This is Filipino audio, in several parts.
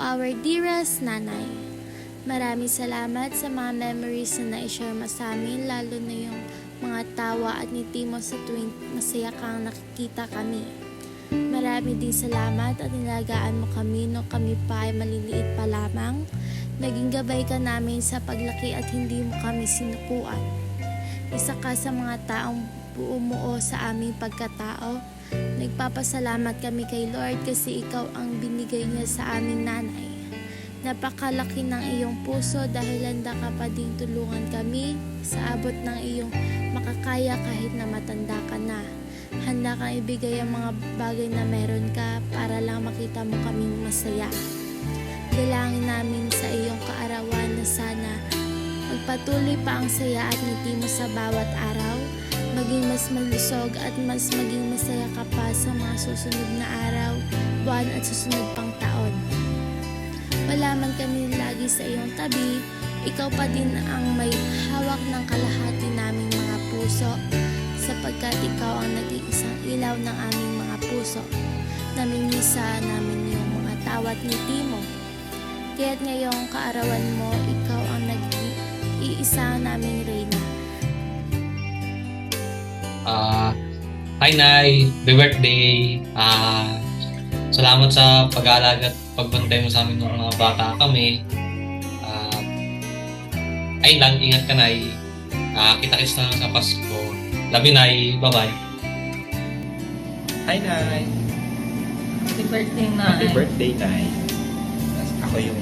our dearest nanay. Maraming salamat sa mga memories na na-share mo sa amin, lalo na yung mga tawa at ngiti mo sa tuwing masaya kang nakikita kami. Marami din salamat at nilagaan mo kami nung kami pa ay maliliit pa lamang. Naging gabay ka namin sa paglaki at hindi mo kami sinukuan. Isa ka sa mga taong bumuo sa aming pagkatao. Nagpapasalamat kami kay Lord kasi ikaw ang binigay niya sa aming nanay. Napakalaki ng iyong puso dahil handa ka pa ding tulungan kami sa abot ng iyong makakaya kahit na matanda ka na. Handa kang ibigay ang mga bagay na meron ka para lang makita mo kaming masaya. Dalangin namin sa iyong kaarawan na sana magpatuloy pa ang saya at ngiti mo sa bawat araw, maging mas malusog at mas maging masaya ka pa sa mga susunod na araw, buwan at susunod pang taon. Wala man kami lagi sa iyong tabi, ikaw pa din ang may hawak ng kalahati naming mga puso, sapagkat ikaw ang nag-iisang ilaw ng aming mga puso. Namimisa namin yung mga tawat ngiti mo. Kaya't ngayong kaarawan mo, ikaw ang nag-iisa naming reyna. Hi Nay, happy birthday. Salamat sa pag-aalaga at pagbantay mo sa amin nung mga bata kami. Ayun lang, ingat ka Nay. Kita-kits na lang sa Pasko. Love you Nay, bye-bye. Hi, Nay. Happy birthday, Nay. Happy birthday, Nay. Ako yung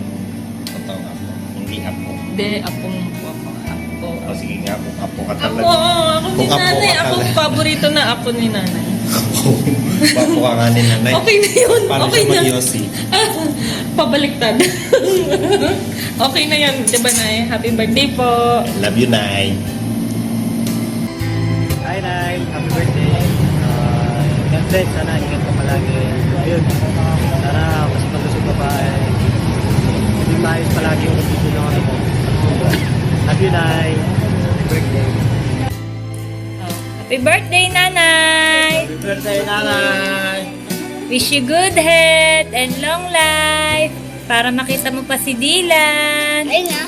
totoo apo. Hindi apo. Hindi, apong apo. O sige nga, kung apo ka Ako, talaga. ako ni Kung apo nanay. ka Ako, talaga. paborito na apo ni nanay. Apo ka nga ni Nanay. Okay na yun. Paano Okay siya na. mag-yosi? Pabaliktad. Okay na yan. Diba, Nay? Happy birthday po. Love you, Nay. Hi, Nay. Happy birthday. God bless. Sana ingat ka palagi. Ayun. Sana mas malusog ka pa. Hindi maayos palagi yung kapitid ng ano mo. Love you, Nay. Happy birthday. Happy birthday, Nanay! Happy birthday, Nanay. Wish you good health and long life para makita mo pa si Dylan. Ayun nga.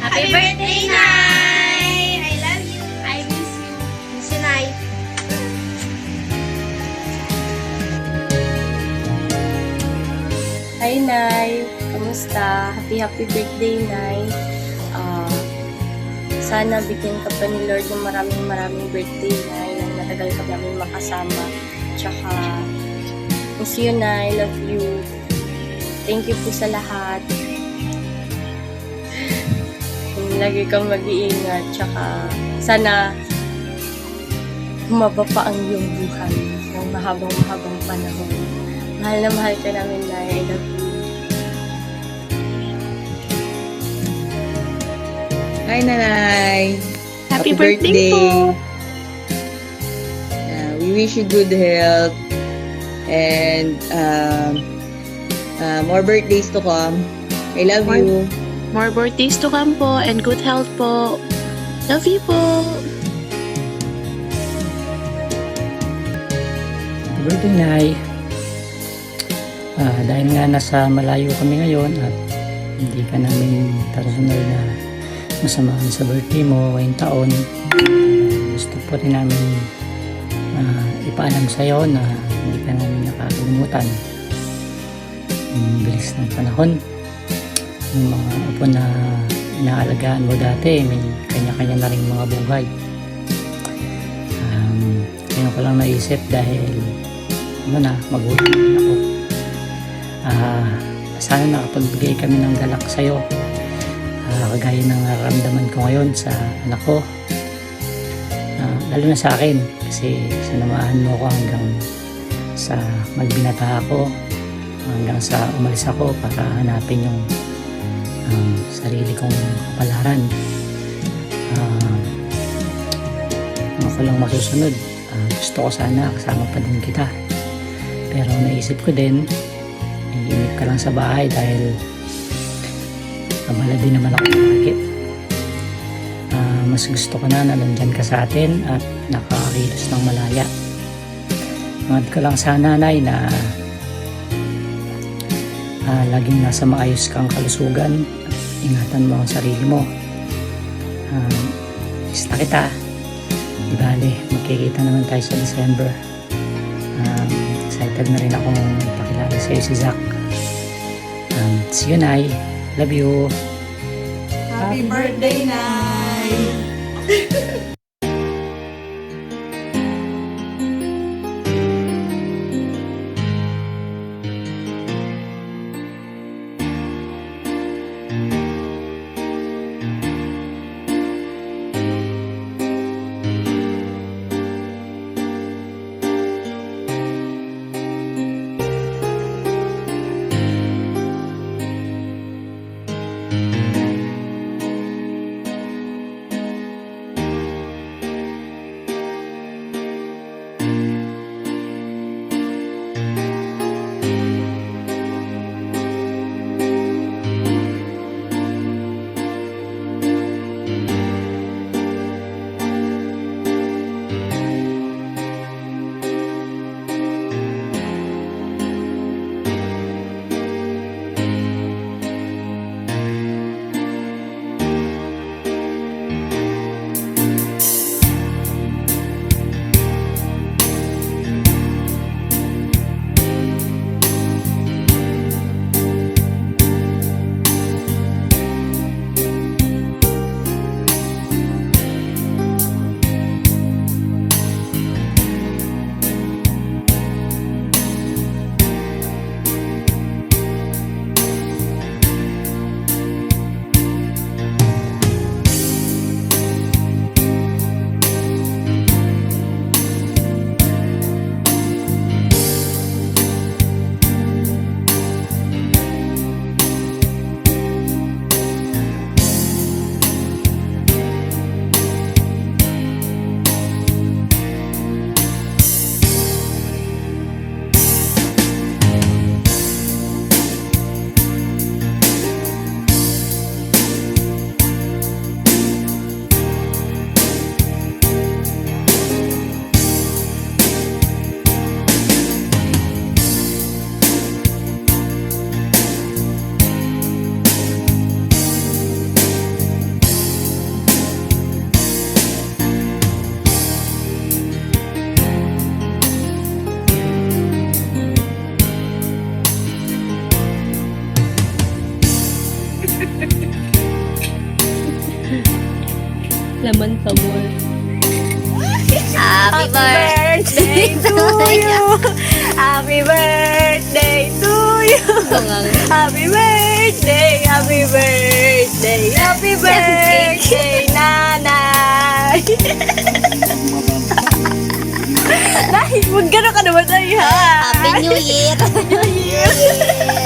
Happy birthday, Nay! I love you. I miss you. Miss you, Nay. Hi, Nay. Kamusta? Happy birthday, Nay. Sana bigyan ka pa ni Lord ng maraming birthday, Nay. Nang matagal ka namin makasama. Tsaka, miss you, Nay. Love you. Thank you po sa lahat. Lagi kang mag-iingat. Tsaka, sana humaba pa ang iyong buhay ng mahabang panahon. Mahal na mahal ka namin, Nay. I love you. Hi, Nanay. Happy birthday po. We wish you good health and more birthdays to come. I love you. More birthdays to come po and good health po. Love you po. Happy birthday, Nay. Dahil nga nasa malayo kami ngayon at hindi ka namin personal na masamahan sa birthday mo ngayong taon, gusto po rin namin ipaalam sa'yo na hindi ka namin nakakalimutan. Bilis ng panahon, yung mga apo na inaalagaan mo dati may kanya-kanya na rin mga buhay. Ngayon ko lang naisip dahil magulang din ako. Sana nakapagbigay kami ng galak sa'yo, kagaya ng nararamdaman ko ngayon sa anak ko, lalo na sa akin kasi sinamahan mo ko hanggang sa magbinata ako, hanggang sa umalis ako para hanapin yung sarili kong kapalaran. Ako lang masusunod. Gusto ko sana kasama pa din kita, pero naisip ko din iinip ka lang sa bahay dahil abala din naman ako bakit. Mas gusto ko na nandyan ka sa atin at nakakilos ng malaya. Mangad ko lang sana, Nay, na laging nasa maayos kang kalusugan. Ingatan mo ang sarili mo. Isita kita. Di bale, magkikita naman tayo sa December. Excited na rin akong pakilala sa iyo si Zach. See you, Nay. Love you. Happy birthday, Nay! Laman pa more. Happy birthday to you. Happy birthday to you. Happy birthday, happy birthday, happy birthday, nanay. Dahil, huwag gano'n ka naman tayo, ha? Happy New Year. Happy New Year.